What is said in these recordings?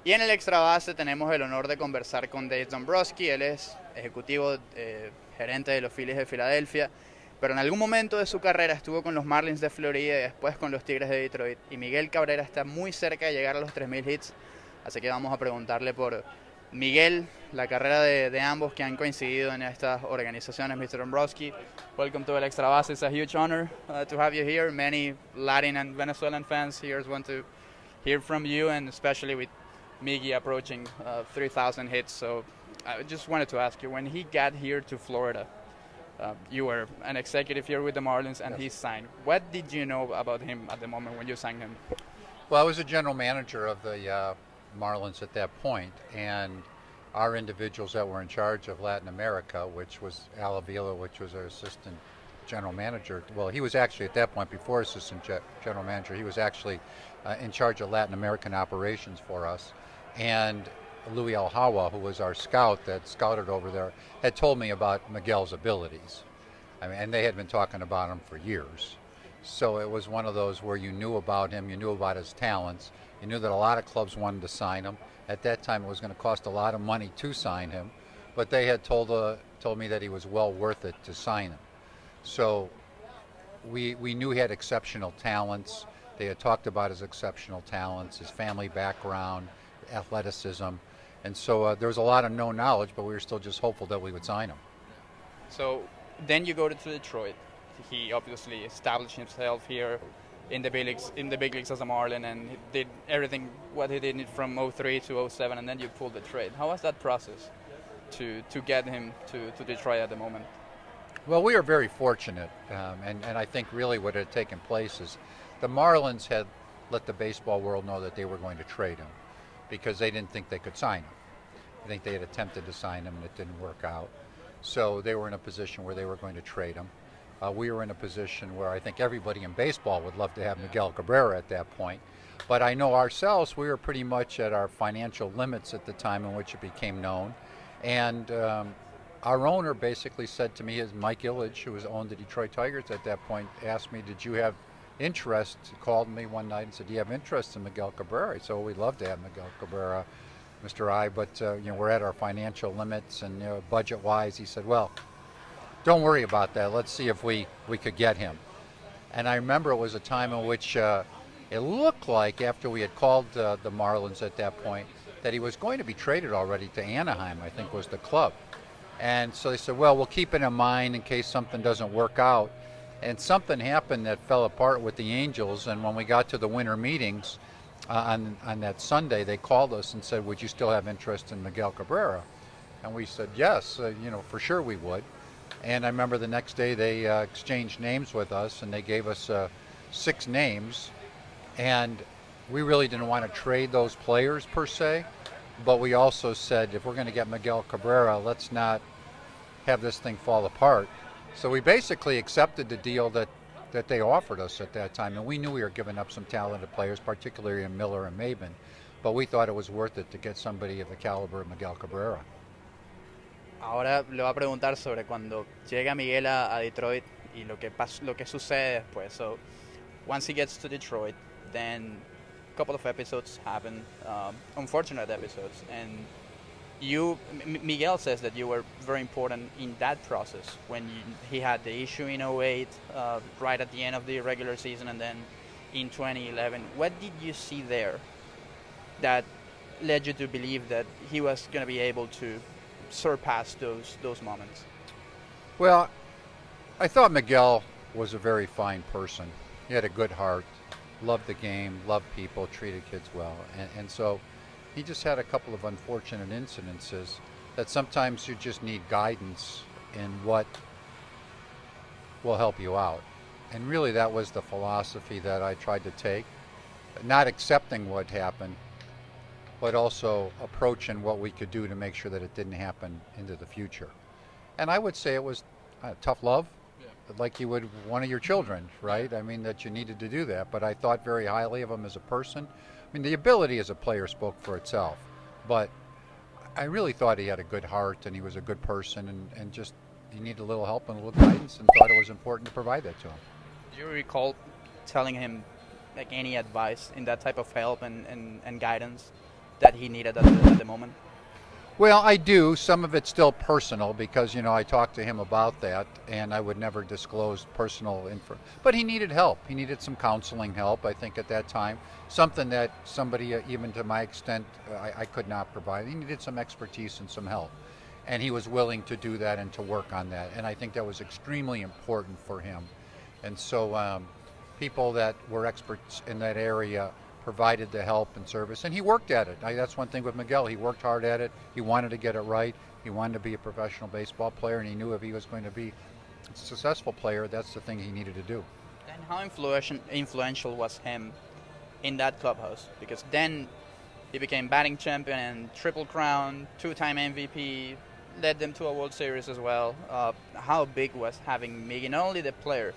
Y en el Extrabase tenemos el honor de conversar con Dombrowski. Él es ejecutivo, gerente de los Phillies de Filadelfia, pero en algún momento de su carrera estuvo con los Marlins de Florida y después con los Tigres de Detroit. Y Miguel Cabrera está muy cerca de llegar a los 3.000 hits, así que vamos a preguntarle por Miguel, la carrera de ambos que han coincidido en estas organizaciones. Mr. Dombrowski, welcome to el Extrabase. It's a huge honor to have you here. Many Latin and Venezuelan fans here want to hear from you, and especially with Miggy approaching 3,000 hits. So I just wanted to ask you, when he got here to Florida, you were an executive here with the Marlins, and he signed. What did you know about him at the moment when you signed him? Well, I was a general manager of the Marlins at that point, and our individuals that were in charge of Latin America, which was Al Avila, which was our assistant general manager. Well, he was actually at that point, before assistant general manager, he was actually in charge of Latin American operations for us. And Louis Alhawa, who was our scout that scouted over there, had told me about Miguel's abilities. I mean, and they had been talking about him for years. So it was one of those where you knew about him, you knew about his talents, you knew that a lot of clubs wanted to sign him. At that time, it was going to cost a lot of money to sign him, but they had told me that he was well worth it to sign him. So we knew he had exceptional talents. They had talked about his exceptional talents, his family background, athleticism, and so there was a lot of no knowledge, but we were still just hopeful that we would sign him. So then you go to Detroit. He obviously established himself here in the big leagues as a Marlin, and he did everything what he did from 03 to 07, and then you pulled the trade. How was that process to get him to Detroit at the moment? Well, we are very fortunate, and I think really what had taken place is the Marlins had let the baseball world know that they were going to trade him because they didn't think they could sign him. I think they had attempted to sign him and it didn't work out. So they were in a position where they were going to trade him. We were in a position where I think everybody in baseball would love to have Miguel Cabrera at that point. But I know ourselves, we were pretty much at our financial limits at the time in which it became known. And our owner basically said to me, Mike Ilitch, who was owned the Detroit Tigers at that point, asked me, did you have interest? He called me one night and said, do you have interest in Miguel Cabrera? I said, well, we'd love to have Miguel Cabrera, Mr. I, but we're at our financial limits and budget-wise. He said, well, don't worry about that. Let's see if we could get him. And I remember it was a time in which it looked like after we had called the Marlins at that point that he was going to be traded already to Anaheim, I think was the club. And so they said, well, we'll keep it in mind in case something doesn't work out. And something happened that fell apart with the Angels, and when we got to the winter meetings on that Sunday, they called us and said, would you still have interest in Miguel Cabrera? And we said, yes, for sure we would. And I remember the next day they exchanged names with us, and they gave us 6 names. And we really didn't want to trade those players per se, but we also said, if we're going to get Miguel Cabrera, let's not have this thing fall apart. So we basically accepted the deal that they offered us at that time, and we knew we were giving up some talented players, particularly in Miller and Maben, but we thought it was worth it to get somebody of the caliber of Miguel Cabrera. Ahora le voy a preguntar sobre cuando llega Miguel a Detroit y lo que sucede después. So once he gets to Detroit, then a couple of episodes happen, unfortunate episodes, and Miguel says that you were very important in that process when he had the issue in 08, right at the end of the regular season, and then in 2011. What did you see there that led you to believe that he was going to be able to surpass those moments? Well, I thought Miguel was a very fine person. He had a good heart, loved the game, loved people, treated kids well, and so he just had a couple of unfortunate incidences that sometimes you just need guidance in what will help you out. And really that was the philosophy that I tried to take, not accepting what happened, but also approaching what we could do to make sure that it didn't happen into the future. And I would say it was tough love, like you would one of your children, right? I mean, that you needed to do that, but I thought very highly of him as a person. I mean, the ability as a player spoke for itself, but I really thought he had a good heart and he was a good person, and just he needed a little help and a little guidance, and thought it was important to provide that to him. Do you recall telling him like any advice in that type of help and guidance? that he needed at the moment? Well, I do. Some of it's still personal because, I talked to him about that and I would never disclose personal info. But he needed help. He needed some counseling help, I think, at that time. Something that somebody, even to my extent, I could not provide. He needed some expertise and some help. And he was willing to do that and to work on that. And I think that was extremely important for him. And so people that were experts in that area provided the help and service, and he worked at it. That's one thing with Miguel. He worked hard at it. He wanted to get it right. He wanted to be a professional baseball player, and he knew if he was going to be a successful player, that's the thing he needed to do. And how influential was him in that clubhouse? Because then he became batting champion and triple crown, two-time MVP, led them to a World Series as well. How big was having Miggy, not only the player,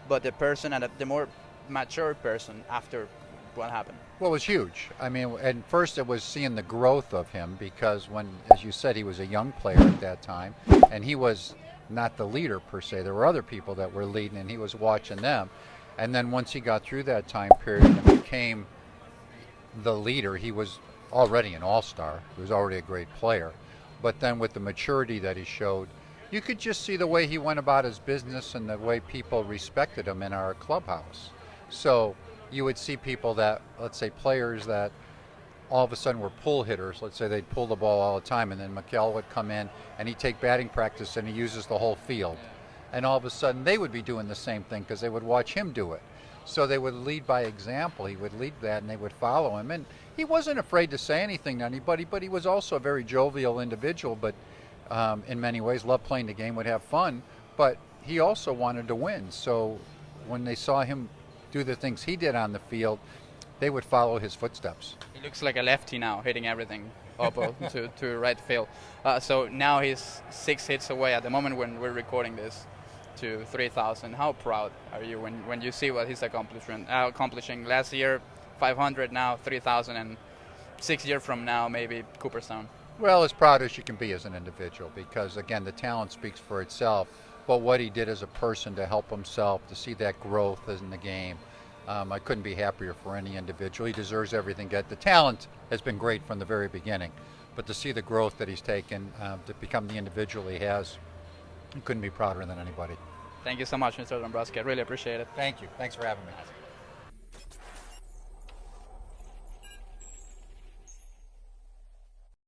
but the person and the more mature person after what happened? Well, it was huge. I mean, and first it was seeing the growth of him because when, as you said, he was a young player at that time, and he was not the leader per se. There were other people that were leading, and he was watching them. And then once he got through that time period and became the leader, he was already an all-star. He was already a great player. But then with the maturity that he showed, you could just see the way he went about his business and the way people respected him in our clubhouse. So you would see people that, let's say players that all of a sudden were pull hitters. Let's say they'd pull the ball all the time, and then Miguel would come in and he'd take batting practice and he uses the whole field. And all of a sudden they would be doing the same thing because they would watch him do it. So they would lead by example. He would lead that and they would follow him. And he wasn't afraid to say anything to anybody, but he was also a very jovial individual, but in many ways loved playing the game, would have fun, but he also wanted to win. So when they saw him do the things he did on the field, they would follow his footsteps. He looks like a lefty now, hitting everything up to right field. So now he's 6 hits away at the moment when we're recording this to 3,000. How proud are you when you see what he's accomplishing? Last year, 500, now 3,000, and 6 years from now, maybe Cooperstown. Well, as proud as you can be as an individual, because again, the talent speaks for itself. But what he did as a person to help himself, to see that growth in the game, I couldn't be happier for any individual. He deserves everything. The talent has been great from the very beginning, but to see the growth that he's taken to become the individual he has, I couldn't be prouder than anybody. Thank you so much, Mr. Dombrowski. I really appreciate it. Thank you. Thanks for having me.